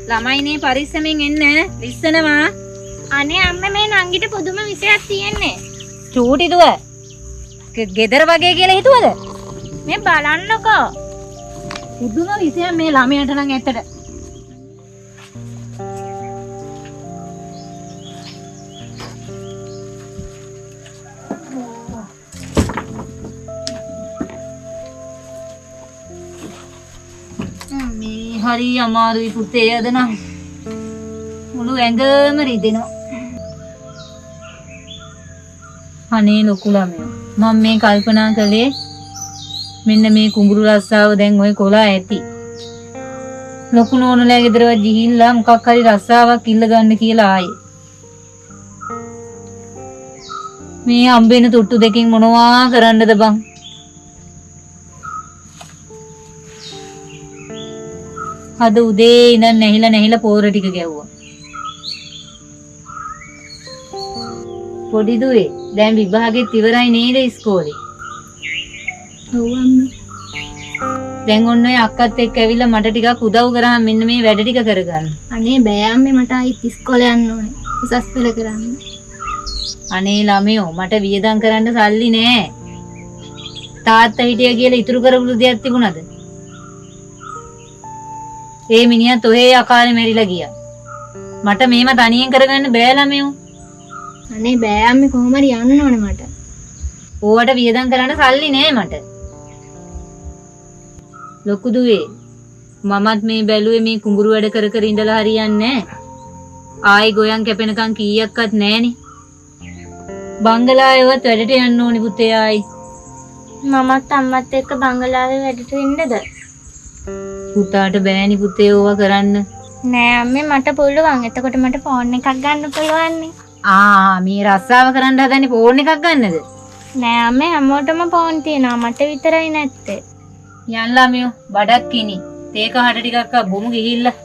ළමයිනේ පරිස්සමෙන් එන්න ලිස්සනවා. අනේ අම්මා මේ නංගිට පුදුම විෂයක් තියෙන්නේ. චූටි දුව. ගෙදර වගේ කියලා හිතුවද? මේ බලන්නකෝ. පුදුම විෂයක් මේ ළමයට නම් ඇත්තට. මේ හරි අමාරුයි පුතේ අද නම්. මුළු ඇඟම රිදෙනවා. අනේ ලොකු ළමයා මම මේ කල්පනා කළේ මෙන්න මේ කුඹුරු රස්සාව දැන් ඔය කොලා ඇති. ලොකු නෝනලා ගෙදරවත් ගිහිල්ලා මොකක් හරි රස්සාවක් ඉල්ල ගන්න කියලා ආයේ. මේ හම්බෙන තුට්ටු දෙකෙන් මොනවා කරන්නද බං? අද උදේ ඉඳන් නැහිලා පෝර ටික ගැව්වා. පොඩි දුවේ දැන් විභාගෙත් ඉවරයි නේද ඉස්කෝලේ? ඔව් අම්මා. දැන් ඔන්න ඔය අක්කත් එක්ක ඇවිල්ලා මට ටිකක් උදව් කරාම මෙන්න මේ වැඩ ටික කරගන්න. අනේ බෑ අම්මේ මට ආයිත් ඉස්කෝලේ යන්න ඕනේ. උසස් පෙළ කරන්න. අනේ ළමයෝ මට වියදම් කරන්න සල්ලි නෑ. තාත්තා හිටිය කියලා ඉතුරු කරපු දෙයක් තිබුණාද? ඒ මිනිහත් ඔහේ අකාලේ මැරිලා ගියා. මට මේව තනියෙන් කරගන්න බෑ ළමයෝ. අනේ බෑ අම්මේ කොහොම හරි යන්න ඕනේ මට. ඕවට වියදම් කරන්න සල්ලි නෑ මට. ලොකු දුවේ මමත් මේ බැලුවේ මේ කුඹුරු වැඩ කර කර ඉඳලා හරියන්නේ නෑ. ආයි ගෝයන් කැපෙනකන් කීයක්වත් නෑනේ. බංගලාවේවත් වැඩට යන්න ඕනි පුතේ ආයි. මමත් අම්මත් එක්ක බංගලාවේ වැඩට ඉන්නද? පුතාට බෑනි පුතේ ඕවා කරන්න. නෑ අම්මේ මට පුළුවන්. එතකොට මට ෆෝන් එකක් ගන්න පුළුවන් නේ. මේ රස්සාව කරන්න හදන්නේ ෆෝන් එකක් ගන්නද? නෑ අම්මේ හැමෝටම ෆෝන් තියෙනවා. මට විතරයි නැත්තේ. යන් ළමයෝ බඩක් කිනි. තේ කහට ටිකක් බොමු ගිහිල්ලා.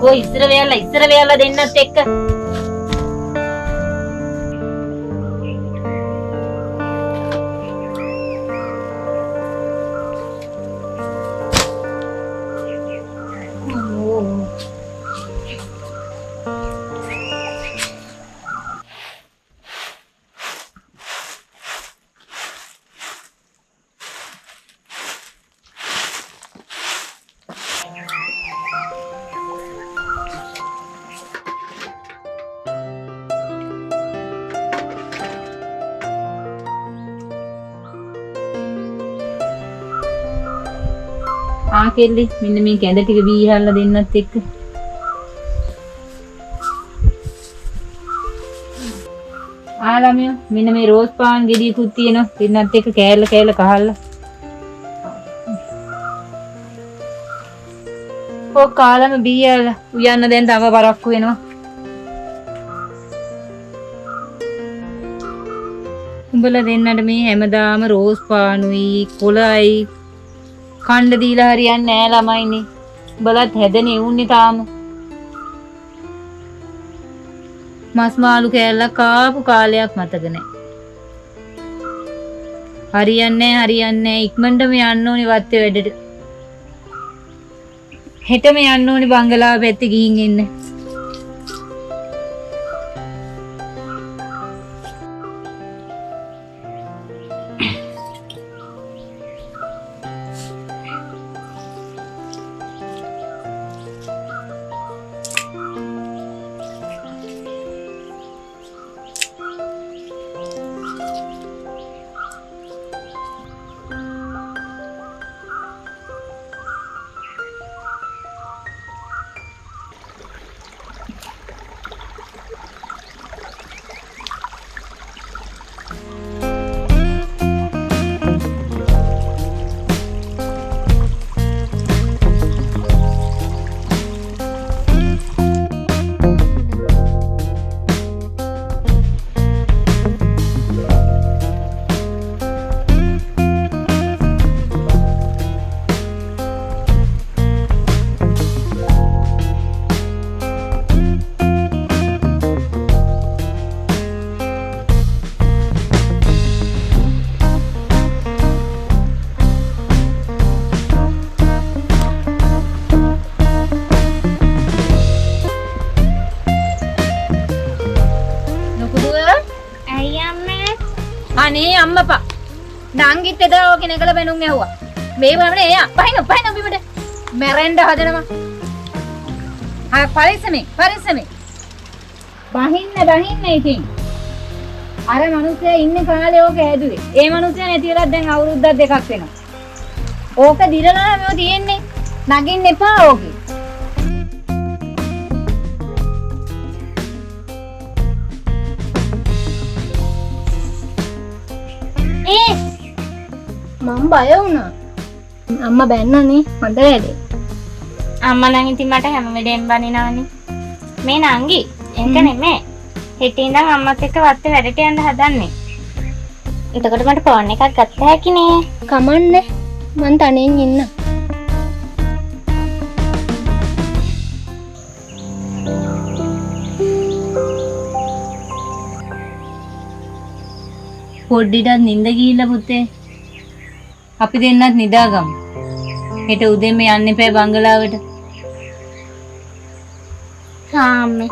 කෝ ඉස්සර වෙයලා දෙන්නත් එක්ක. කෙල්ලි මෙන්න මේ කැඳ ටික බීහල්ලා දෙන්නත් එක්ක. ළමයෝ මෙන්න මේ රෝස් පාන් ගෙඩියකුත් තියෙනවා. දෙන්නත් එක්ක කෑල්ල කහල්ලා. ඔය කාලම බීහල්ලා උයන්න දැන් තව බරක්කු වෙනවා. උඹලා දෙන්නට මේ හැමදාම රෝස් පානුයි කොළයි කණ්ඩ දීලා හරියන්නේ නෑ ළමයිනේ. බලත් හැදෙන්නේ උන්නේ තාම. මස් මාළු කෑල්ලක් කාපු කාලයක් මතක නෑ. හරියන්නේ නෑ. ඉක්මනටම යන්න ඕනේ වත්තේ වැඩට. හෙටම යන්න ඕනේ බංගලාව පැත්තේ ගිහින් එන්න. බපා. නංගිත් එදා ඕකේ නැගලා බැනුම් ඇහුවා. මේ වමනේ එයා පහින බිමට. මැරෙන්න හදනවා. පරිස්සමෙන්. බහින්න ඉතින්. අර මිනිස්සයා ඉන්න කාලේ ඕක ඇදුවේ. ඒ මිනිස්සයා නැති වෙලා දැන් අවුරුද්දක් දෙකක් වෙනවා. ඕක දිරලා මේව තියෙන්නේ. නගින්න එපා ඕකේ. මම බය වුණා. අම්මා බැන්නනේ හොඳ වැඩේ. අම්මා නම් ඉතින් මට හැම වෙලේම බනිනවනේ. මේ නංගි ඒක නෙමෙයි. හෙට ඉඳන් අම්මත් එක්ක වත්තේ වැඩට යන්න හදන්නේ. එතකොට මට ෆෝන් එකක් ගත්ත හැකිනේ. කමන්නේ. මං තනියෙන් ඉන්න. පොඩ්ඩිටත් නිින්ද ගිහිල්ලා පුතේ. අපි දෙන්නත් නිදාගමු. හෙට උදේම යන්න එපා බංගලාවට. හා අම්මේ.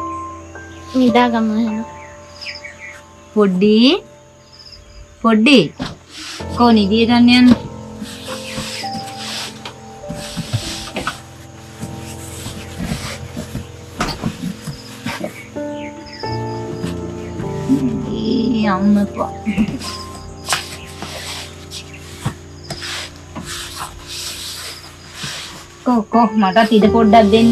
නිදාගමු එහෙනම්. පොඩ්ඩි. කො නිදිය ගන්න යන්න. අම්මපා. කො මටත් ඉඩ පොඩ්ඩක් දෙන්න.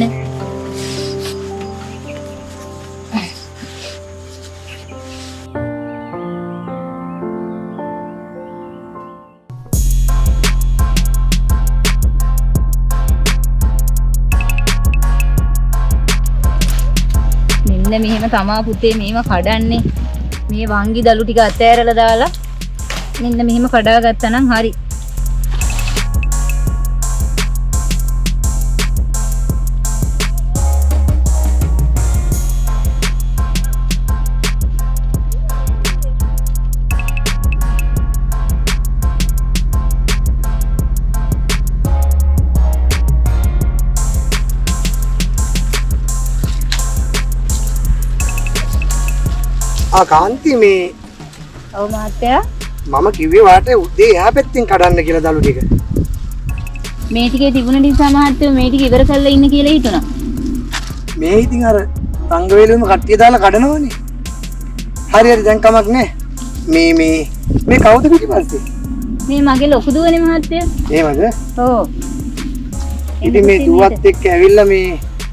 මෙන්න මෙහෙම තමා පුතේ මේව කඩන්නේ. මේ වංගි දලු ටික අතෑරලා දාලා මෙන්න මෙහෙම කඩා ගත්තා නම් හරි. කාන්ති මේ ඔව් මහත්තයා මම කිව්වේ වාට උදේ එහා පැත්තෙන් කඩන්න කියලා දලු ටික. මේ ටිකේ තිබුණ නිසා මහත්තයා මේ ටික ඉවර කරලා ඉන්න කියලා හිතුණා. මේ ඉතින් අර සංගවේලුවම කට්ටිය දාලා කඩනවනේ. හරි දැන් කමක් නෑ. මේ කවුද පිටිපස්සේ? මේ මගේ ලොකු දුවනේ මහත්තයා. එහෙමද? ඔව්. ඉතින් මේ දුවත් එක්ක ඇවිල්ලා මේ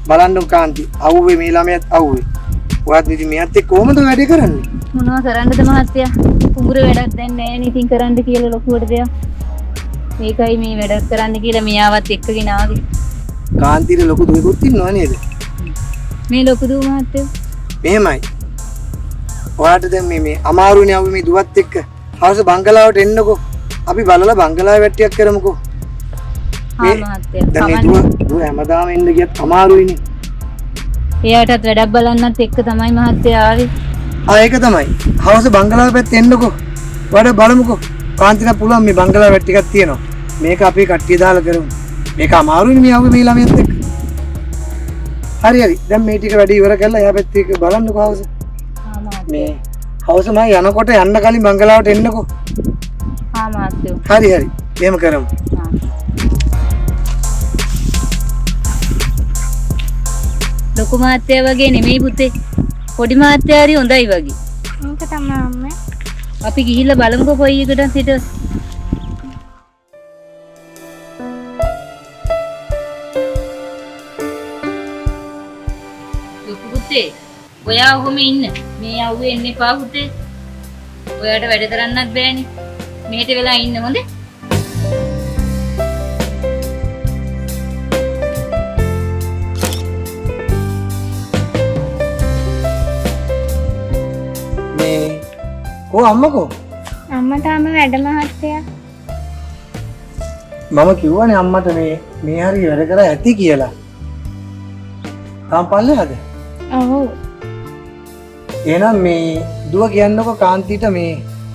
බලන්න කාන්ති. අවුවේ මේ ළමයාත් අවුවේ. ඔයාත් ඉතින් මෙයාත් එක්ක කොහොමද වැඩේ කරන්නේ? මොනවා කරන්නද මහත්තයා? කුඹුර වැඩක් දැන් නෑ නේ ඉතින් කරන්න කියලා ලොකුවට දෙයක්. මේකයි මේ වැඩක් කරන්න කියලා මෙයාවත් එක්කගෙන ආවේ. කාන්තිට ලොකු දුවෙකුත් ඉන්නව නේද? මේ ලොකු දුව මහත්තයා. මෙහෙමයි. ඔයාට දැන් මේ අමාරුනේ අවුවේ මේ දුවත් එක්ක. හවස බංගලාවට එන්නකෝ. අපි බලලා බංගලාවේ වැට්ටියක් කරමුකෝ. හා මහත්තයා. දැන් මේ දුව හැමදාම එන්න ගියත් අමාරුයිනේ. එයාටත් වැඩක් බලන්නත් එක්ක තමයි මහත්තයා ආවේ. ඒක තමයි. හවස බංගලාව පැත්තේ එන්නකෝ. වැඩ බලමුකෝ. කාන්තිට පුළුවන් මේ බංගලාව ටිකක් තියෙනවා. මේක අපි කට්ටිය දාලා කරමු. මේක අමාරුනේ මේ ආවේ මේ ළමයිත් එක්ක. හරි. දැන් මේ ටික වැඩ ඉවර කරලා එහා පැත්තේ බලන්නකෝ හවස. මේ හවස මම යනකොට යන්න කලින් බංගලාවට එන්නකෝ. හා මහත්තයෝ. හරි. එහෙම කරමු. ලොකු මහත්තයා වගේ නෙමෙයි පුතේ. පොඩි මහත්තයා හරි හොඳයි වගේ. ඒක තමයි අම්මේ. අපි ගිහිල්ලා බලමුකෝ කොයි එකටද හිට. ලොකු පුතේ, ඔයා ඔහොම ඉන්න. මේ යව්වේ එන්න එපා පුතේ. ඔයාට වැඩ කරන්නත් බෑනේ. මෙහෙට වෙලා ඉන්න හොඳේ. අම්මකෝ අම්මා තාම වැඩ මහත්තයා. මම කිව්වනේ අම්මට මේ හරිය වැඩ කරා ඇති කියලා. තාම පල්ලෙහාද? ඔව්. එහෙනම් මේ දුව කියන්නකෝ කාන්තිට මේ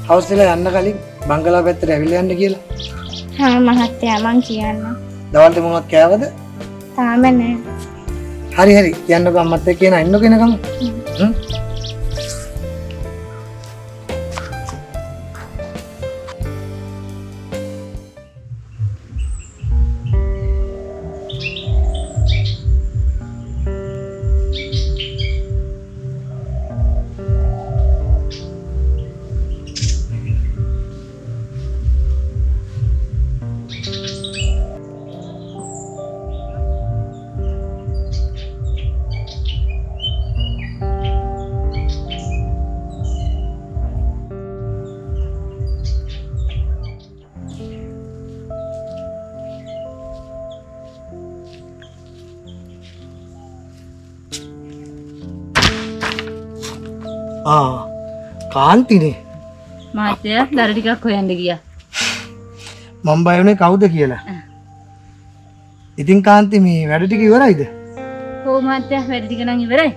හවුස් වල යන්න කලින් බංගලාව පැත්තට ඇවිල්ලා යන්න කියලා. හා මහත්තයා මං කියන්න. දවල්ට මොනවද කෑවද? තාම නෑ. හරි කියන්නකෝ අම්මත් එක්ක එන්නකෝ එනකම්. කාන්තිනේ මහත්තයා දර ටිකක් හොයන්න ගියා. මම බය වුණේ කවුද කියලා. ඉතින් කාන්ති මේ වැඩ ටික ඉවරයිද? ඔව් මහත්තයා වැඩ ටික නම් ඉවරයි.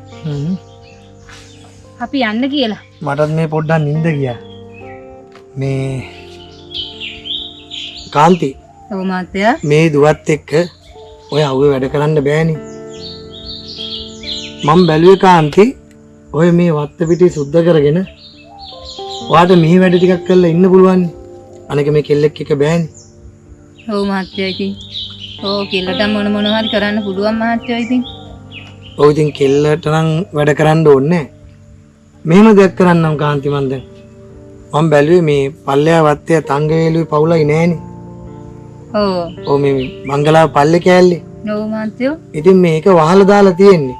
අපි යන්න කියලා. මටත් මේ පොඩ්ඩක් නිින්ද ගියා. මේ කාන්ති ඔව් මහත්තයා. මේ දුවත් එක්ක ඔය අවුවේ වැඩ කරන්න බෑනේ. මම බැලුවේ කාන්ති ඔය මේ වත්ත පිටි සුද්ධ කරගෙන ඔයාට මේ වැඩ ටිකක් කරලා ඉන්න පුළුවන්. අනක මේ කෙල්ලෙක් එක බෑනේ. ඔව් මහත්තයා ඉතින්. ඔව් කෙල්ලට මොන හරි කරන්න පුළුවන් මහත්තයා ඉතින්. ඔව් ඉතින් කෙල්ලට නම් වැඩ කරන්න ඕනේ නැහැ. මෙහෙම දෙයක් කරන්නම් කාන්ති මන් දැන්. මම බැලුවේ මේ පල්ලෙහා වත්තේ තංගවේලුවේ පවුලයි නෑනේ. ඔව්. ඔව් මේ මංගලාව පල්ලේ කෑල්ලේ. ඔව් මහත්තයෝ. ඉතින් මේක වහලා දාලා තියෙන්නේ.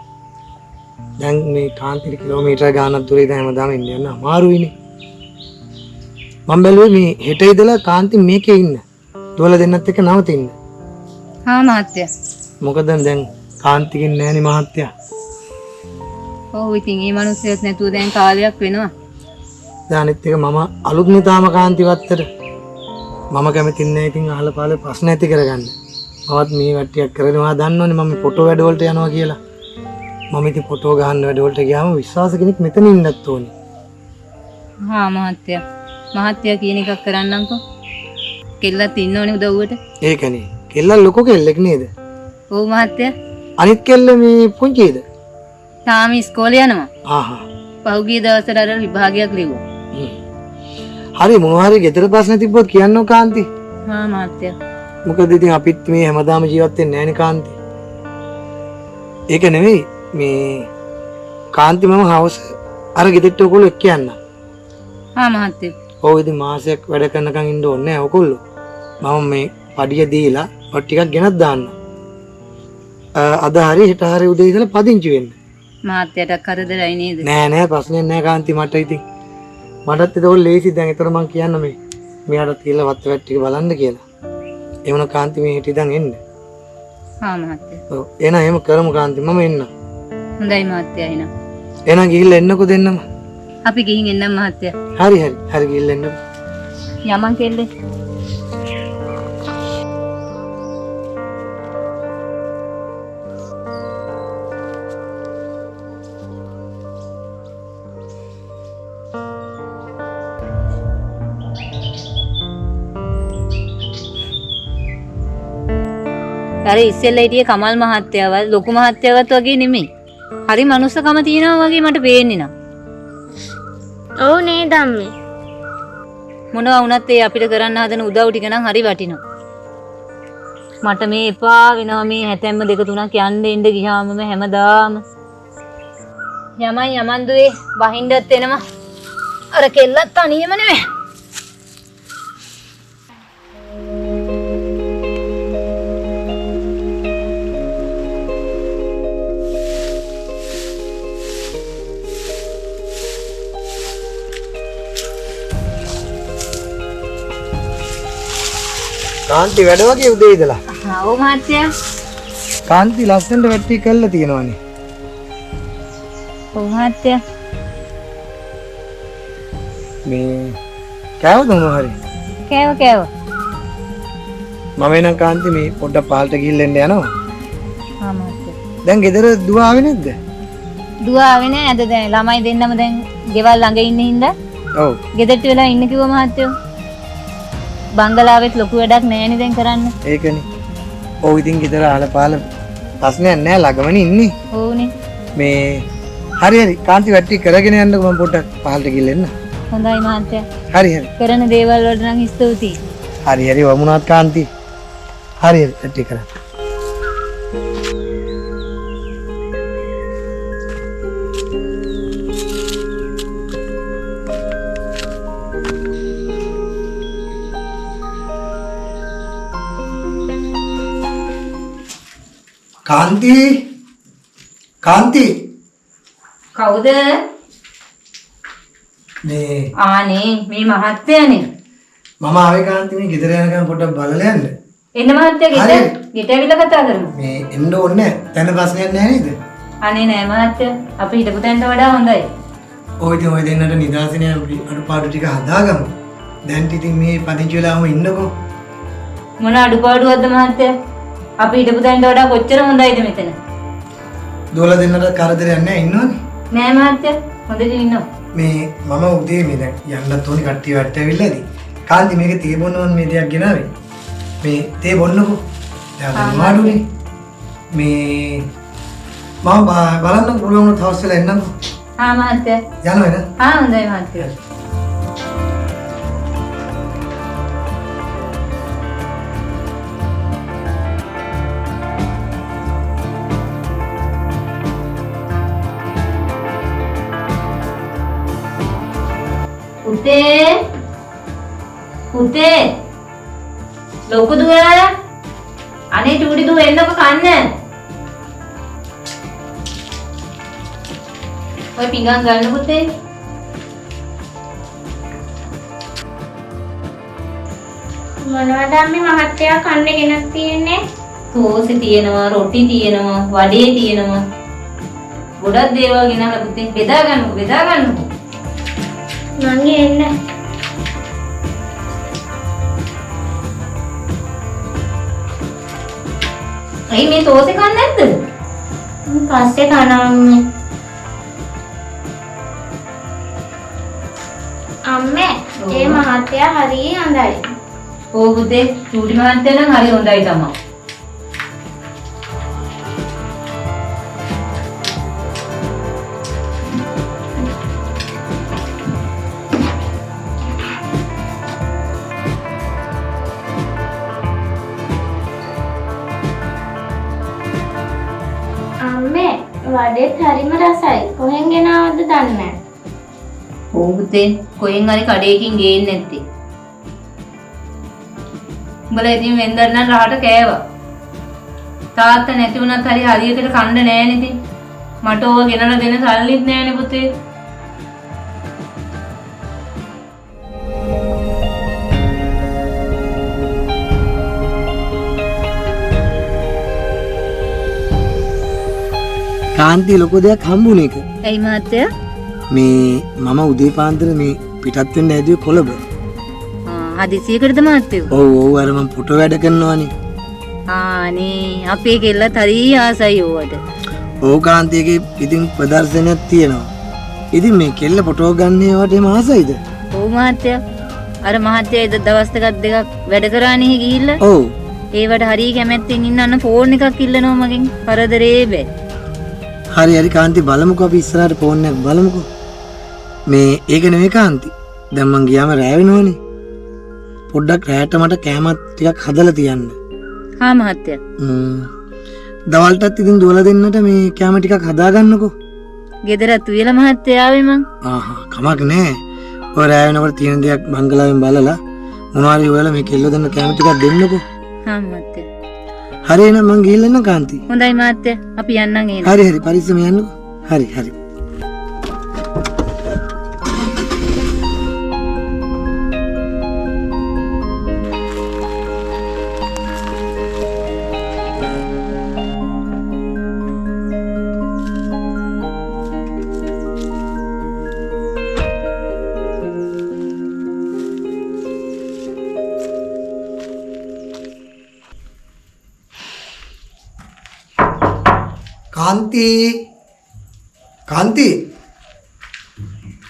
දැන් මේ කාන්තිට කිලෝමීටර ගානක් දුරේ ඉඳන් හැමදාම ඉන්න යන්න අමාරුයිනේ. මම බැලුවේ මේ හෙට ඉඳලා කාන්ති මේකේ ඉන්න. දුවලා දෙන්නත් එක්ක නවතින්න. හා මහත්තයා. මොකද දැන් කාන්තිකින් නෑනේ මහත්තයා. ඔව් ඉතින් මේ මිනිස්සුත් නැතුව දැන් කාලයක් වෙනවා. දැන් අනිත් එක මම අලුත්නේ තාම කාන්ති වත්තට. මම කැමති නෑ ඉතින් අහලා පාලා ප්‍රශ්න ඇති කරගන්න. මමත් මේ වට්ටියක් කරනවා දන්නවනේ මම ෆොටෝ වැඩ වලට යනවා කියලා. මම ඉතින් ෆොටෝ ගහන්න වැඩ වලට ගියාම විශ්වාස කෙනෙක් මෙතන ඉන්නත් ඕනේ. හා මහත්තයා. මහත්තයා කියන එකක් කරන්නම්කෝ. කෙල්ලත් ඉන්න ඕනේ උදව්වට. ඒකනේ. කෙල්ල ලොකෝ කෙල්ලෙක් නේද? ඔව් මහත්තයා. අනිත් කෙල්ල මේ පුංචිද? තාම ඉස්කෝලේ යනවා. ආහා. පහුගිය දවසට අර විභාගයක් ලිව්වා. හරි මොනවා හරි ගෙදර ප්‍රශ්න තිබ්බොත් කියන්නෝ කාන්ති. හා මහත්තයා. මොකද ඉතින් අපිත් මේ හැමදාම ජීවත් වෙන්නේ නැහනේ කාන්ති. ඒක නෙවෙයි මේ කාන්ති මම හවස අර ගෙදරට ඔයගොල්ලෝ එක්ක යන්න. හා මහත්තයා. ඔව් ඉතින් මාසයක් වැඩ කරනකන් ඉන්න ඕනේ නැහැ ඔයගොල්ලෝ. මම මේ පඩිය දීලා ඔය ටිකක් ගෙනත් දාන්න. අද හරි හෙට හරි උදේ ඉඳලා පදිංචි වෙන්න. මහත්තයාට කරදරයි නේද? නෑ ප්‍රශ්නයක් නෑ කාන්ති මට ඉතින්. මටත් ඒක ලේසි දැන් ඒතර මං කියන්න මේ මෙයාට තියලා වත් වැට් ටික බලන්න කියලා. ඒ වුණා කාන්ති මේ හිටි ඉඳන් එන්න. හා මහත්තයා. ඔව් එහෙනම් එහෙම කරමු කාන්ති මම එන්න. හොඳයි මහත්තයා එහෙනම්. එහෙනම් ගිහිල්ලා එන්නකෝ දෙන්නම. අපි ගිහින් එන්නම් මහත්තයා. හරි ගිහිල්ලා එන්න. යමන් කෙල්ලේ. අර ඉස්සෙල්ලා හිටියේ කමල් මහත්තයාවත් ලොකු මහත්තයාවත් වගේ නෙමෙයි. හරි මනුස්සකම තියෙනවා වගේ මට පේන්නේ නම්. ඔව් නේද අම්මේ. මොනවා වුණත් ඒ අපිට කරන්න හදන උදව් ටික නම් හරි වටිනවා. මට මේ එපා වෙනවා මේ හැතැම්ම 2 3ක් යන්න ඉන්න ගියාම හැමදාම යමන් දුවේ බහින්දත් එනවා. අර කෙල්ලත් තනියම නෙමෙයි. කාන්ති වැඩ වගේ උදේ ඉඳලා. ඔව් මහත්තයා. කාන්ති ලස්සනට වැටි කළා තියෙනවානේ. ඔව් මහත්තයා. මේ කෑවද මොනවා හරි? කෑව. මම එනම් කාන්ති මේ පොඩ්ඩක් පාල්ට ගිහිල්ලා එන්න යනවා. හා මහත්තයා. දැන් ගෙදර දුව ආවේ නැද්ද? දුව ආවේ නෑ අද දැන් ළමයි දෙන්නම දැන් ගෙවල් ළඟ ඉන්න හින්දා. ඔව්. ගෙදරට වෙලා ඉන්න කිව්වා මහත්තයෝ. බංගලාවෙත් ලොකු වැඩක් නෑනේ දැන් කරන්න. ඒකනේ. ඔව් ඉතින් ගෙදර ආලපාල ප්‍රශ්නයක් නෑ ළඟමනේ ඉන්නේ. ඕනේ. මේ හරි කාන්ති වැටි කරගෙන යන්නකෝ මම පොඩ්ඩක් පහළට ගිහින් එන්න. හොඳයි මහත්තයා. හරි. කරන දේවල් වලට නම් ස්තුතියි. හරි වමුණාත් කාන්ති. හරි වැටි කරන්න. කාන්ති කවුද? මේ ආනේ මේ මහත්තයානේ. මම ආවේ කාන්ති මේ ගෙදර යනකම් පොඩ්ඩක් බලලා යන්න. එන්න මහත්තයා ගෙට ඇවිල්ලා කතා කරමු. මේ එන්න ඕනේ නැහැ. දැන් ප්‍රශ්නයක් නැහැ නේද? අනේ නෑ මහත්තයා. අපි හිටපු තැනට වඩා හොඳයි. ඔය ඉතින් ඔය දෙන්නට නිදාසනේ අඩුපාඩු ටික හදාගමු. දැන් ඉතින් මේ පදිංචි වෙලාම ඉන්නකෝ. මොන අඩුපාඩුවක්ද මහත්තයා? අපි හිටපු තැනට වඩා කොච්චර හොඳයිද මෙතන? දොල දෙන්නට කරදරයක් නැහැ ඉන්නවනේ. නෑ මහත්තයා හොඳට ඉන්නවා. මේ මම උදේ මේ දැන් යන්නත් ඕනේ කට්ටිය වැට්ට ඇවිල්ලා ඉතින්. කාන්ති මේක තේ බොන්න ඕන මේ දෙයක් ගෙනාවේ. මේ තේ බොන්නකෝ. දැන් මාඩුනේ. මේ මම බලන්න පුළුවන් වුණොත් හවස් වෙලා එන්නම්කෝ. ආ මහත්තයා. යනවා නේද? ආ හොඳයි මහත්තයා. පුතේ ලොකු දුව අනේ චූටි දුව එන්නකො කන්න. ඔය පිඟාන් ගන්න පුතේ. මොනවද අම්මේ මහත්තයා කන්න ගෙනත් තියෙන්නේ? තෝසෙ තියෙනවා, රොටි තියෙනවා, වඩේ තියෙනවා. ගොඩක් දේවල් ගෙනහලා පුතේ බෙදා ගන්නකො. මං එන්න. අයි මේ තෝසෙ කන්නේ නැද්ද? පස්සේ කනවා අම්මේ. ඒ මහත්තයා හරි හොඳයි. ඕ පුතේ චූටි මහත්තයා නම් හරි හොඳයි තමයි. අම්මේ වඩේත් හරිම රසයි. කොහෙන් ගෙනාවද දන්නේ නැහැ. ඕ පුතේ කොහෙන් හරි කඩේකින් ගේන්නේ නැත්තේ. උඹලා ඉතින් වෙන්දර නම් රහට කෑවා. තාත්තා නැති වුණත් හරි හරියකට කන්න නෑනේ ඉතින්. මට ඕව ගෙනලා දෙන්න සල්ලිත් නෑනේ පුතේ. කාන්ති ලොකු දෙයක් හම්බුනේ එක. ඇයි මහත්තයා? මේ මම උදේ පාන්දර මේ පිටත් වෙන්න ඇදුවේ කොළඹ. හදිසියකටද මහත්තයෝ? ඔව් අර මම ෆොටෝ වැඩ කරනවානේ. අනේ අපේ කෙල්ලත් හරි ආසයි ඕවට. ඔව් කාන්තියගේ ඉතින් ප්‍රදර්ශනයක් තියෙනවා. ඉතින් මේ කෙල්ල ෆොටෝ ගන්න ඒවට එම ආසයිද? ඔව් මහත්තයා. අර මහත්තයා ඉද දවස් දෙකක් වැඩ කරානේ ගිහිල්ලා. ඔව්. ඒවට හරි කැමැත්තෙන් ඉන්නන්න ෆෝන් එකක් ඉල්ලනවා මගෙන්. කරදරේ බෑ. හරි කාන්ති බලමුකෝ අපි ඉස්සරහට ෆෝන් එකක් බලමුකෝ. මේ ඒක නෙවෙයි කාන්ති. දැන් මං ගියාම රෑ වෙනවනේ. පොඩ්ඩක් රෑට මට කෑමත් ටිකක් හදලා තියන්න. හා මහත්තයා. දවල්ටත් ඉතින් දුවලා දෙන්නට මේ කෑම ටිකක් හදා ගන්නකෝ. ගෙදරත් උයලා මහත්තයා ආවේ මං. කමක් නෑ. ඔය රෑ වෙනකොට තියෙන දේක් බංගලාවෙන් බලලා මොනවාරි හොයලා මේ කෙල්ල දෙන්න කෑම ටිකක් දෙන්නකෝ. හා මහත්තයා. හරි එහෙනම් මං ගිහිල්ලා එන්න කාන්ති. හොඳයි මහත්තයා. අපි යන්නම් එහෙනම්. හරි පරිස්සම යන්නකෝ. හරි.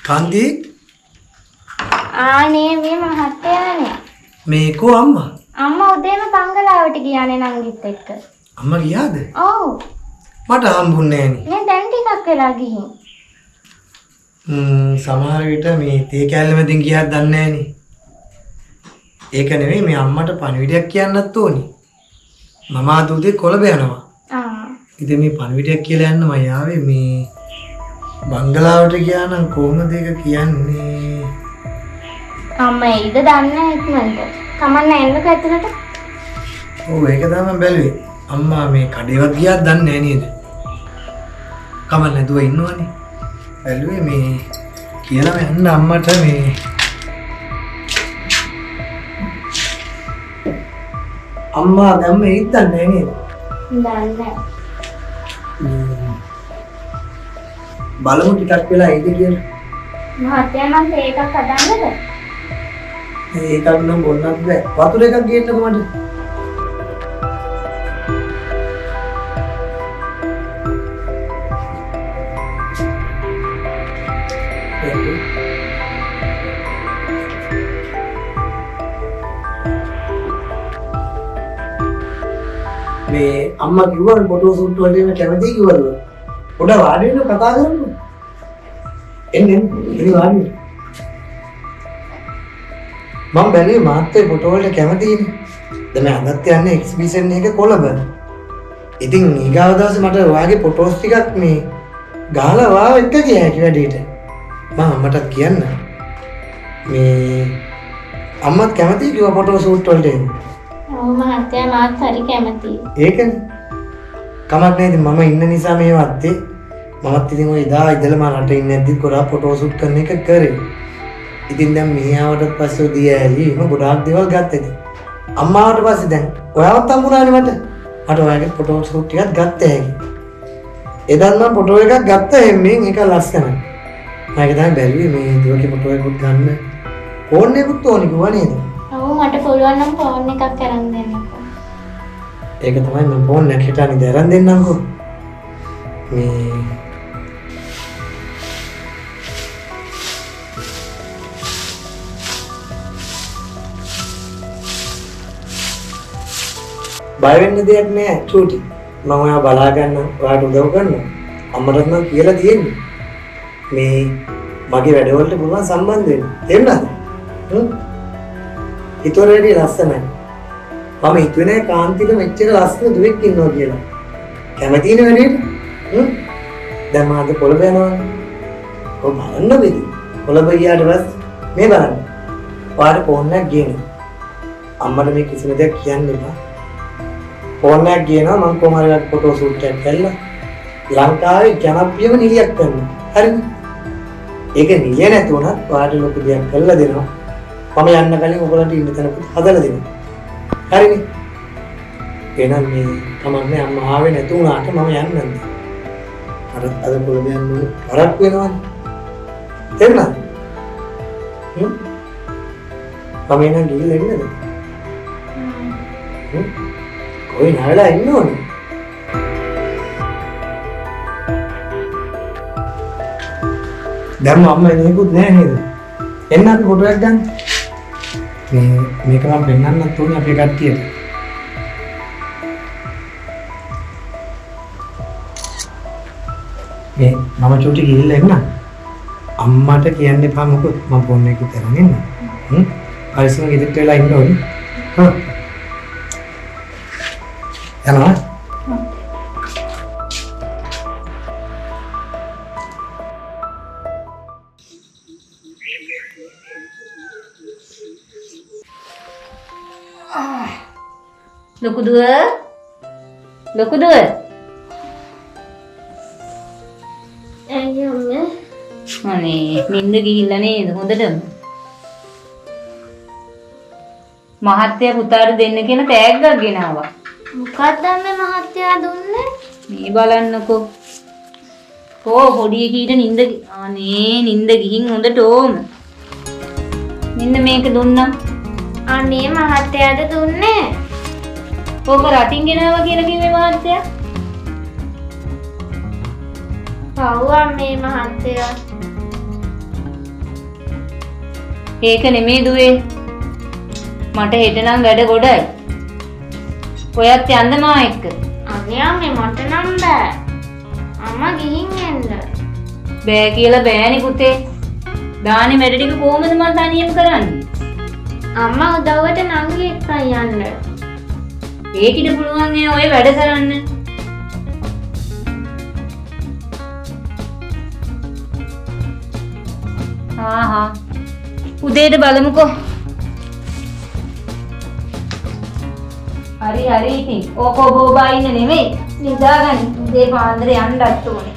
කාන්ති ආනේ මේ මහත්තයානේ. මේකෝ අම්මා. අම්මා උදේම බංගලාවට ගියානේ නංගිත් එක්ක. අම්මා ගියාද? ඔව්. මට හම්බුන්නේ නෑනේ. මේ දැන් ටිකක් වෙලා ගිහින්. සමහර විට මේ තේ කැල්ල මැදින් ගියාද දන්නේ නෑනේ. ඒක නෙවෙයි මේ අම්මට පණිවිඩයක් කියන්නත් ඕනි. මම අද උදේ කොළඹ යනවා. ඉතින් මේ පණිවිඩයක් කියලා යන්න මම ආවේ මේ බංගලාවට ගියා නම් කොහොමද ඒක කියන්නේ? අම්මා ඒද දන්නේ නැහැ ඉක්මනට. කමන්න එන්නක ඇතුළට. ඔව් ඒක තමයි බැලුවේ. අම්මා මේ කඩේවත් ගියාද දන්නේ නැහැ නේද? කමන්න නැතුව ඉන්නවනේ. බැලුවේ මේ කියලා යන්න අම්මට මේ අම්මා දැන් මේ ඉද්දන්නේ නේද? දන්නේ. බලමු ටිකක් වෙලා එයිද කියලා. මහත්තයා මම ඒකක් හදන්නද? ඒකක් නම් බොන්නත් බෑ. වතුර එකක් ගේන්නකෝ මට. මේ අම්මා කිව්වා ෆොටෝ ෂූට් වලට එන්න කැමති කිව්වද? පොඩ වාඩි වෙන්න කතා කරමු. එන්න ඉතින් වාඩි වෙන්න. මම බැලුවේ මාත්‍රේ ෆොටෝ වලට කැමතිනේ. දැන් මම අදත් යන්නේ එක්ස්බිෂන් එක කොළඹ. ඉතින් ඊගාව දවසේ මට ඔයාගේ ෆොටෝස් ටිකක් මේ ගහලා වාව එක ගියා හැකි වැඩේට. මම අම්මටත් කියන්න. මේ අම්මත් කැමතියි කිව්වා ෆොටෝ ෂූට් වලට එන්න. ඔව් මහත්තයා මාත් හරි කැමතියි. ඒකනේ. කමක් නැහැ ඉතින් මම ඉන්න නිසා මේ වත්තේ මමත් ඉතින් ඔය ඉදා ඉඳලා මම රට ඉන්නේ නැද්දි කොරා ෆොටෝ ෂූට් කරන එක කරේ. ඉතින් දැන් මෙහි ආවට පස්සේ ඔය දියැලි මම ගොඩාක් දේවල් ගත්තා ඉතින්. අම්මා ආවට පස්සේ දැන් ඔයාවත් හම්බුණානේ මට. මට ඔයාගේ ෆොටෝ ෂූට් ටිකක් ගත්ත හැකි. එදා මම ෆොටෝ එකක් ගත්ත හැම්මෙන් ඒක ලස්සනයි. මම ඒක තමයි බැලුවේ මේ දුවගේ ෆොටෝ එකක් ගන්න. ෆෝන් එකකුත් ඕනේ කිව්වා නේද? ඔව් මට පුළුවන් නම් ෆෝන් එකක් අරන් දෙන්නකෝ. ඒක තමයි මම ෆෝන් එක හිටානේ දරන් දෙන්නම්කෝ. මේ බය වෙන්න දෙයක් නෑ චූටි. මම ඔයා බලා ගන්න ඔයාට උදව් කරනවා. අම්මටත් මම කියලා තියෙන්නේ. මේ මගේ වැඩවලට පුළුවන් සම්බන්ධ වෙන්න. තේරුණාද? ඊතරේදී ලස්සනයි. මම හිතුවේ නෑ කාන්තිල මෙච්චර ලස්සන දුවෙක් ඉන්නවා කියලා. කැමතිනේ වැඩේට? දැන් මම අද කොළඹ යනවා. ඔය බලන්න බෙදි. කොළඹ ගියාට පස්සේ මේ බලන්න. ඔයාට ෆෝන් එකක් ගේන්න. අම්මට මේ කිසිම දෙයක් කියන්න එපා. ෆෝන් එකක් ගේනවා මම කොහොම හරි ෆොටෝ ෂූට් එකක් කරලා ලංකාවේ ජනප්‍රියම නිලියක් කරනවා. හරිද? ඒක නිලිය නැතුණත් ඔයාට ලොකු දෙයක් කරලා දෙනවා. මම යන්න කලින් ඔයගොල්ලන්ට ඉන්න තැනකුත් හදලා දෙනවා. හරිනේ? එහෙනම් මේ කමන්නේ අම්මා ආවේ නැතු වුණාට මම යන්නම්. අද කොළඹ යන්න ඕනේ. වරක් වෙනවනේ. තේරුණාද? මම එනම් ගිහින් එන්නද? කොයි නාවලා ඉන්න ඕනේ? දැන් අම්මා එනේකුත් නෑ නේද? එන්න අපි ෆොටෝ එකක් ගන්න. මේක මම පෙන්නන්නත් ඕනේ අපේ කට්ටියට. මේ මම චූටි ගිහිල්ලා එන්න. අම්මට කියන්න එපා මොකද මම ෆෝන් එකේ තරන් ඉන්න. පරිස්සම ගෙදරට වෙලා ඉන්න ඕනේ. හා. යනවා. ලොකු දුව අයියෝ අනේ නින්ද ගිහිල්ලා නේද හොඳටම මහත්තයා පුතාට දෙන්න කියන තෑග්ගක් ගෙනාවා. මොකක්ද මේ මහත්තයා දුන්නේ? මේ බලන්නකෝ. පොඩි එකීට නින්ද ගිහින් හොඳට ඕම. මෙන්න මේක දුන්නා. අනේ මහත්තයාද දුන්නේ? ඕක රටින් ගෙනාවා කියලා කිව්වේ මහත්තයා. කවුවා මේ මහත්තයා? ඒක නෙමේ දුවේ. මට හෙට නම් වැඩ ගොඩයි. ඔයත් යන්න මා එක්ක. අනේ අම්මේ මට නම් බෑ. අම්මා ගිහින් එන්න. බෑ කියලා බෑනේ පුතේ. දානේ වැඩ ටික කොහොමද මම තනියම කරන්නේ? අම්මා උදව්වට නංගි එක්කයි යන්න. ඒකිට පුළුවන් නේ ඔය වැඩ කරන්න. උදේට බලමුකෝ. හරි ඉතින්. ඕකෝ බෝබා ඉන්න නෙමෙයි. නිදාගන්න. උදේ පාන්දර යන්නත් ඕනේ.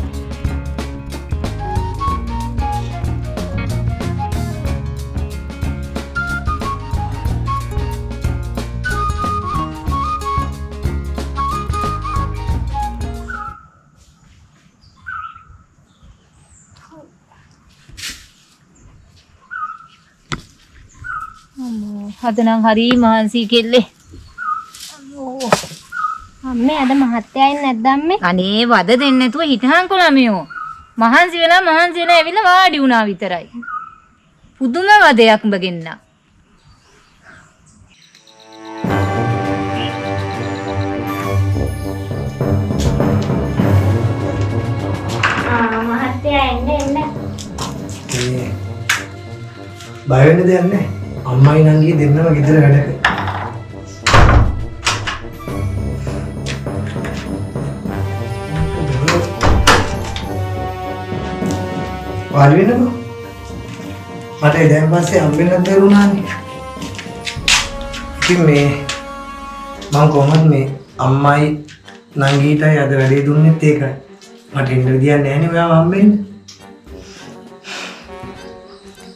අද නම් හරි මහන්සි කෙල්ලේ. අම්මේ අද මහත්තයයි නැද්ද අම්මේ? අනේ වද දෙන්නේ නැතුව හිටහන්කො ළමයෝ. මහන්සි වෙලා ඇවිල්ලා වාඩි වුණා විතරයි. පුදුම වදයක් උඹගෙන්න. මහත්තයා එන්න. බය වෙන්න දෙයක් නැහැ. අම්මයි නංගි දෙන්නම ගෙදර වැඩක. වාඩි වෙන්නකෝ. මට දැන් පස්සේ හම්බෙන්නත් බැරුණානේ. ඉතින් මම කොහොමද මේ අම්මයි නංගීටයි අද වැඩේ දුන්නෙත් ඒකයි. මට ඉන්න විදියක් නැහැ නේ ඔයාව හම්බෙන්න.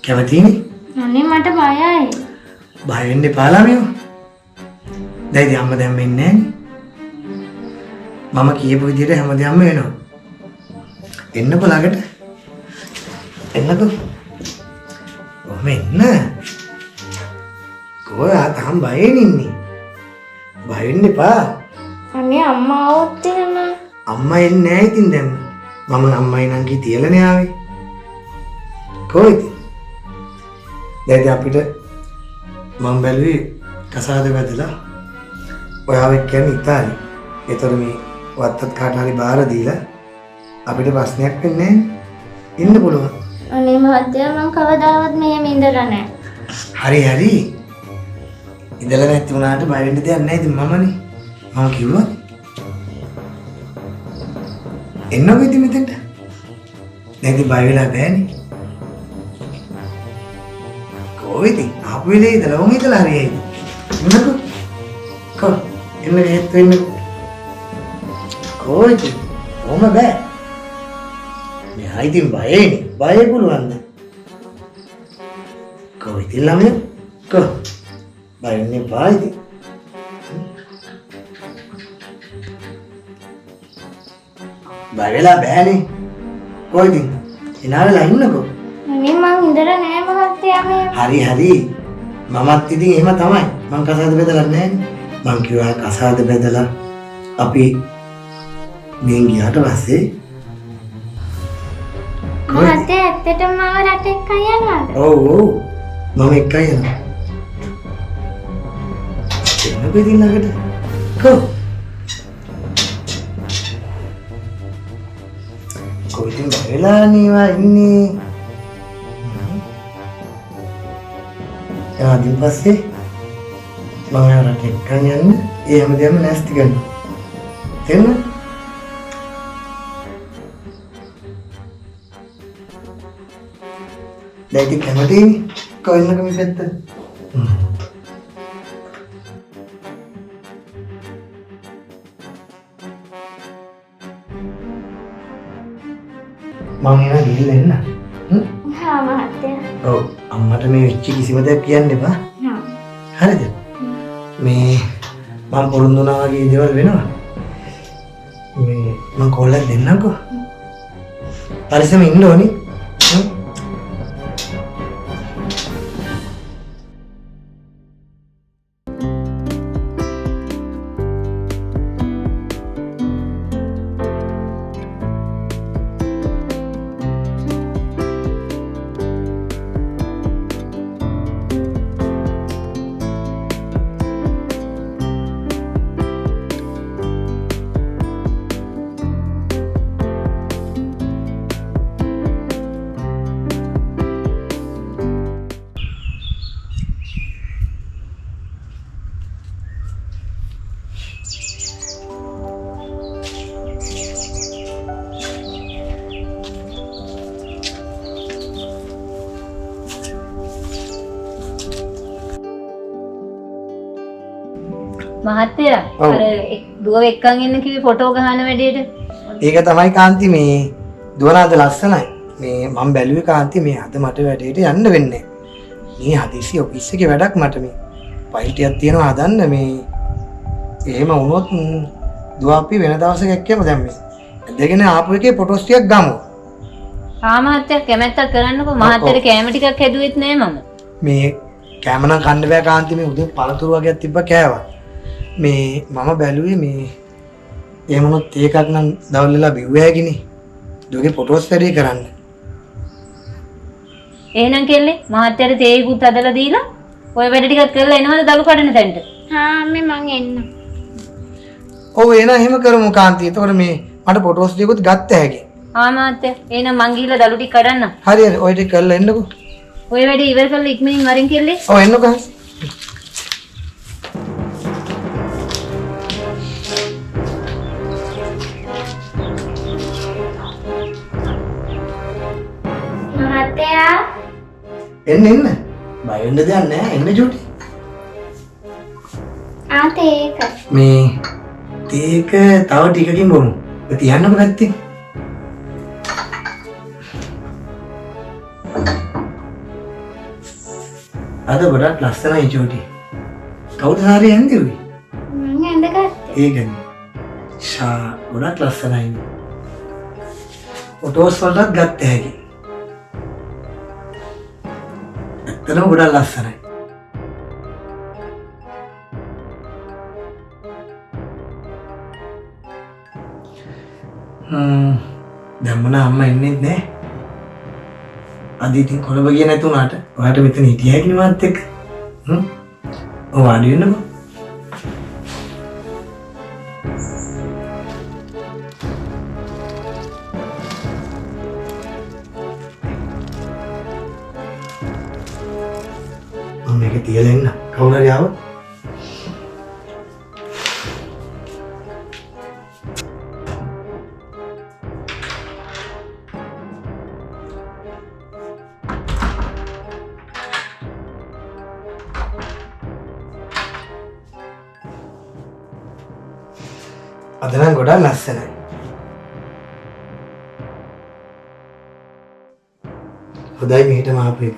කැමතිනේ? අනේ මට බයයි. බය වෙන්න එපා ළමයෝ. දැන් ඉතින් අම්මා දැන් මෙන්නේ නැහැ. මම කියපු විදිහට හැමදේම වෙනවා. එන්නකෝ ළඟට. එන්නකෝ. ඔහම එන්න. කොහොමද තාම බයෙන් ඉන්නේ? බය වෙන්න එපා. අනේ අම්මා આવොත් එහෙම. අම්මා එන්නේ නැහැ ඉතින් දැන්. මම අම්මයි නංගි තියලානේ ආවේ. කොහෙද? දැන් අපිට මම බැලුවේ කසාද වැදලා ඔයාව එක්කන් ඉතාලි. ඒතර මේ වත්තත් කාට හරි බාර දීලා අපිට ප්‍රශ්නයක් වෙන්නේ නැහැ. ඉන්න පුළුවන්. අනේ මහත්තයා මම කවදාවත් මෙහෙම ඉඳලා නැහැ. හරි. ඉඳලා නැති වුණාට බය වෙන්න දෙයක් නැහැ ඉතින් මමනේ. මම කිව්වා. එන්නකො ඉතින් මෙතෙන්ට. දැන් ඉතින් බය වෙලා බෑනේ. කොහෙද? ආපු වෙලේ ඉඳලා උන් ඉඳලා හරියයි. එන්නකො. එන්න හේත් වෙන්න. කොහෙද? ඔම බෑ. මෙහා ඉතින් බයනේ. බය පුළුවන්ද? කොහෙද ළමයා? බය වෙන්නේ බායිද? බය වෙලා බෑනේ. කොහෙද? එනාලා ඉන්නකෝ. අනේ මං ඉඳලා නැහැ මහත්තයා මේ. හරි. මමත් ඉතින් එහෙම තමයි. මං කසාද බෙදලා නැහැ. මං කිව්වා කසාද බෙදලා අපි මෙන් ගියාට පස්සේ මහත්තයා ඇත්තටම මාව රට එක්කයි යනවාද? ඔව් මම එක්කයි යනවා. එන්නකෝ ඉතින් ළඟට. කොහෙන්ද වෙලා නේවා ඉන්නේ? ඊට පස්සේ මම රට එක්කන් යන්න ඒ හැමදේම නැස්ති කරනවා. තේරුණා? දැන් ඉතින් කැමතිනේ කොහෙන්ද මේ පැත්ත? මම එනවා ගිහිල්ලා එන්න. හා මහත්තයා. ඔව් අම්මට මේ වෙච්ච කිසිම දෙයක් කියන්න එපා. හා. හරිද? මේ මම පොරොන්දු වුණා වගේ දේවල් වෙනවා. මේ මම කෝල් එකක් දෙන්නම්කෝ. පරිස්සම ඉන්න ඕනි. මහත්තයා අර දුව එක්කන් එන්න කිව්වේ ෆොටෝ ගහන වැඩේට. ඒක තමයි කාන්ති මේ දුවනාද ලස්සනයි. මේ මම බැලුවේ කාන්ති මේ අද මට වැඩේට යන්න වෙන්නේ. මේ හදිසි ඔෆිස් එකේ වැඩක් මට මේ ෆයිල් ටිකක් තියෙනවා හදන්න මේ එහෙම වුණොත් දුව අපි වෙන දවසක එක්කම දැන් මේ දෙගෙන ආපු එකේ ෆොටෝස් ටිකක් ගමු. මහත්තයා කැමැත්තක් කරන්නකෝ. මහත්තයාට කැම ටිකක් හැදුවෙත් නෑ මම. මේ කෑම නම් කන්න බෑ කාන්ති මේ උදේ පළතුරු වගේක් තිබ්බ කෑවා. මේ මම බැලුවේ මේ එහෙම වුණොත් ඒකක් නම් දවල් වෙලා බිව්ව හැකිනේ. දුවගේ ෆොටෝස් වැඩි කරන්න. එහෙනම් කෙල්ලේ මහත්තයාට තේකුත් හදලා දීලා ඔය වැඩ ටිකත් කරලා එනවද දළු කඩන තැනට? හා අම්මේ මං එන්න. ඔව් එහෙනම් එහෙම කරමු කාන්ති. එතකොට මේ මට ෆොටෝස් ටිකකුත් ගත්ත හැකි. ආ මහත්තයා එහෙනම් මං ගිහිල්ලා දළු ටික කඩන්නම්. හරි හරි ඔය ටික කරලා එන්නකෝ. ඔය වැඩේ ඉවර කරලා ඉක්මනින් වරින් කෙල්ලේ. ඔව් එන්නකෝ. මහත්තයා එන්න එන්න. බය වෙන්න දෙයක් නැහැ. එන්න චූටි. තේක. මේ තේක තව ටිකකින් බොමු. ඔය තියන්නකො පැත්තේ. අද ගොඩක් ලස්සනයි චූටි. කවුද සාරේ යන්නේ උයි? මං ඇඳගත්තේ. ඒකනේ. ෂා ගොඩක් ලස්සනයි. ෆොටෝස් වලට ගත්ත හැකි. ඇත්තටම ගොඩක් ලස්සනයි. දැන් මොන අම්මා එන්නේ නැහැ. අද ඉතින් කොළඹ ගියේ නැති උනාට ඔයාට මෙතන හිටිය හැකිනේ මාත් එක්ක. ඔව් වාඩි වෙන්නකෝ. මම මේක තියලා එන්න. කවුරු හරි ආවොත් අද නම් ගොඩක් ලස්සනයි. හොඳයි මෙහෙටම ආපු එක.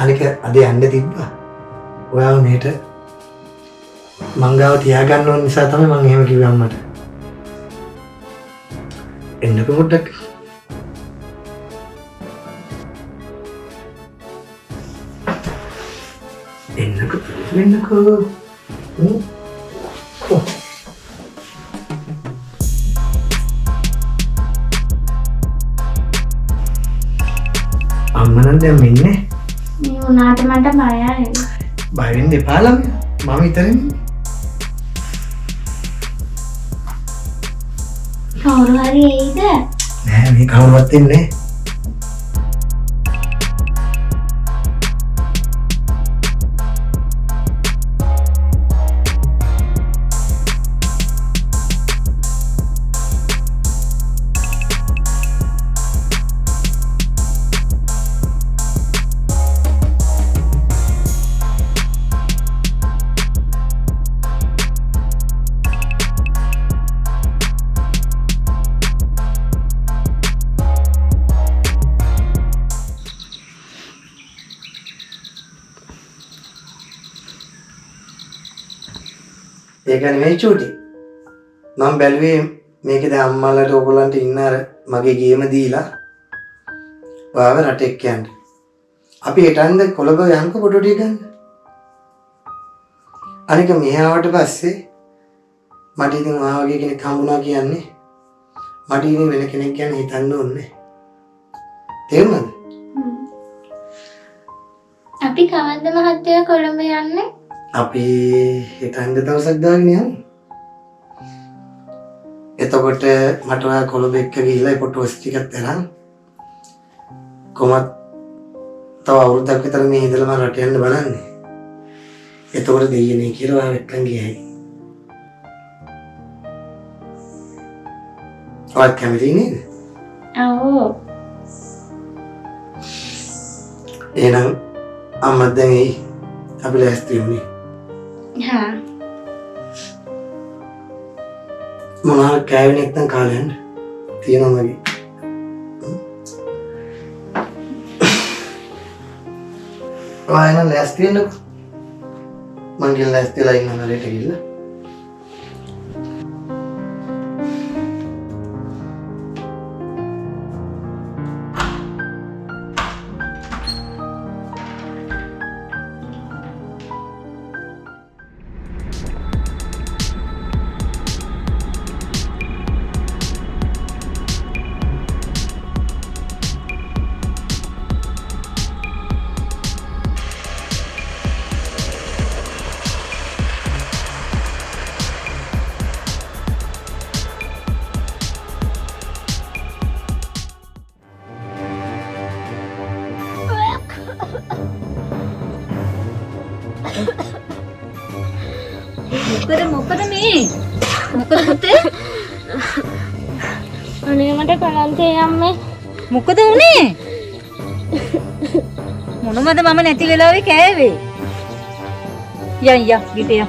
අනික අද යන්න තිබ්බා. ඔයාව මෙහෙට මංගාව තියාගන්න ඕන නිසා තමයි මම එහෙම කිව්වේ අම්මට. එන්නකෝ පොඩ්ඩක්. එන්නකෝ. අම්මනම් දැන් මෙන්නේ. මේ උනාට මට බයයි. බය වෙන්න එපා ළමයා. මම විතරනේ. කවුරු හරි එයිද? නෑ මේ කවුරුවත් එන්නේ නෑ. ඒක නෙමෙයි චූටි. මම බැලුවේ මේකේ දැන් අම්මලාට ඕගොල්ලන්ට ඉන්න අර මගේ ගේම දීලා ඔයාව රටෙක් යන්න. අපි හිටන්ද කොළඹ යන්කෝ ෆොටෝ ටික ගන්න. අනික මෙහාවට පස්සේ මට ඉතින් ඔයා වගේ කෙනෙක් හම්බුණා කියන්නේ මට ඉතින් වෙන කෙනෙක් ගැන හිතන්න ඕනේ. තේරුණාද? අපි කවද්ද මහත්තයා කොළඹ යන්නේ? අපි හිතන්ද දවසක් දාගෙන යමු. එතකොට මට ඔයා කොළඹ එක්ක ගිහිල්ලා ෆොටෝස් ටිකත් අරන් කොහොමද තව අවුරුද්දක් විතර මේ ඉඳලා මම රට යන්න බලන්නේ. එතකොට දෙයියනේ කියලා ඔයා එක්කන් ගියයි. ඔයාත් කැමති නේද? ඔව්. එහෙනම් අම්මා දැන් එයි. අපි ලෑස්ති වෙමු. හා. මොනවා කෑවේ නැත්නම් කාලා යන්න. තියෙනවා මගේ. ඔයා එන ලෑස්ති වෙන්නකෝ. මං ගිහලා ලෑස්තිලා ඉන්න නරේට ගිහලා. මොකද මේ? මොකද පුතේ? අනේ මට කලන්තේ අම්මේ. මොකද උනේ? මොනවද මම නැති වෙලාවේ කෑවේ? යන් ගිට යන්.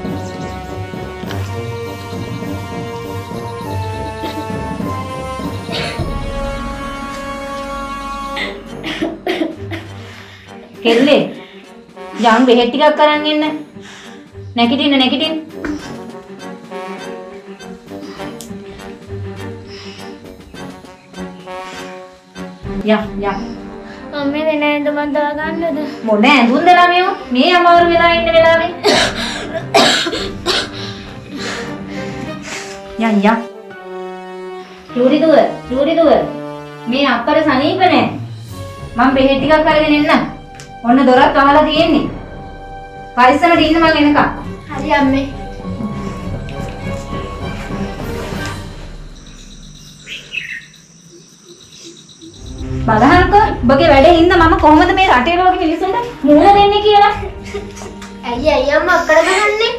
කෙල්ලේ යන් බෙහෙත් ටිකක් අරන් එන්න. නැගිටින්න. යා අම්මේ වෙන ඇඳුමක් දාගන්නද? මොන ඇඳුම්ද ළමයෝ? මේ අමාරු වෙලා ඉන්න වෙලාවේ. යන්. චූරි දුව. මේ අප්පට සනීප නෑ. මම බෙහෙත් ටිකක් අරගෙන එන්නම්. ඔන්න දොරත් වහලා තියෙන්නේ. පරිස්සමට ඉන්න මං එනකම්. හරි අම්මේ. බලහන්කෝ ඔබගේ වැඩේ හින්දා මම කොහොමද මේ රටේ ලෝකෙ මිනිස්සුන්ට මුහුණ දෙන්නේ කියලා. ඇයි අම්මා අක්කඩ ගහන්නේ?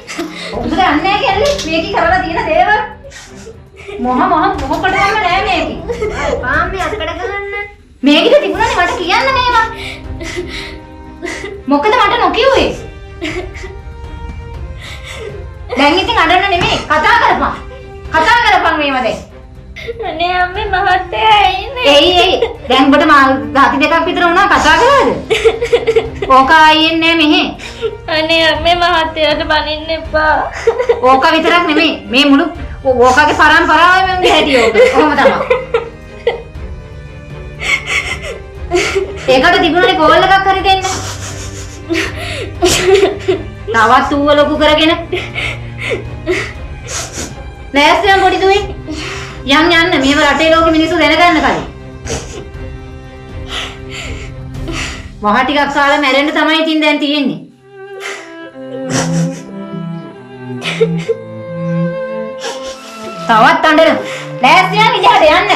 ඔබට දන්නේ නැහැ කැල්ලේ මේකේ කරලා තියෙන දේවල්. මොකකටම නෑ මේකේ. පාම්මේ අක්කඩ ගහන්න. මේකේ තිබුණානේ මට කියන්න මේවා. මොකද මට නොකියුවේ? දැන් ඉතින් අඬන්න නෙමෙයි කතා කරපන් මේවා දැන්. අනේ අම්මේ මහත්තයා ඉන්නේ. එයි දැන් ඔබට ගාති දෙකක් විතර වුණා කතා කළාද? ඕක ආයෙන්නේ නැහැ මෙහෙ. අනේ අම්මේ මහත්තයාට බනින්න එපා. ඕක විතරක් නෙමෙයි මේ මුළු ඕකගේ පරම්පරාවම උන්නේ හැටි ඕක. කොහොම තමයි. ඒකට තිබුණනේ කෝල් එකක් හරි දෙන්න. තවත් ඌව ලොකු කරගෙන. නැස්සියන් පොඩි දුවේ. යන්න මේව රටේ ලෝකෙ මිනිස්සු දැනගන්න කලින්. වහ ටිකක් කාලා මැරෙන්න තමයි ඉතින් දැන් තියෙන්නේ. තවත් අඬන. නැස්සියන් ඉජහට යන්න.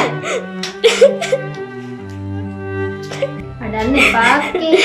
අඬන්න එපා අක්කේ.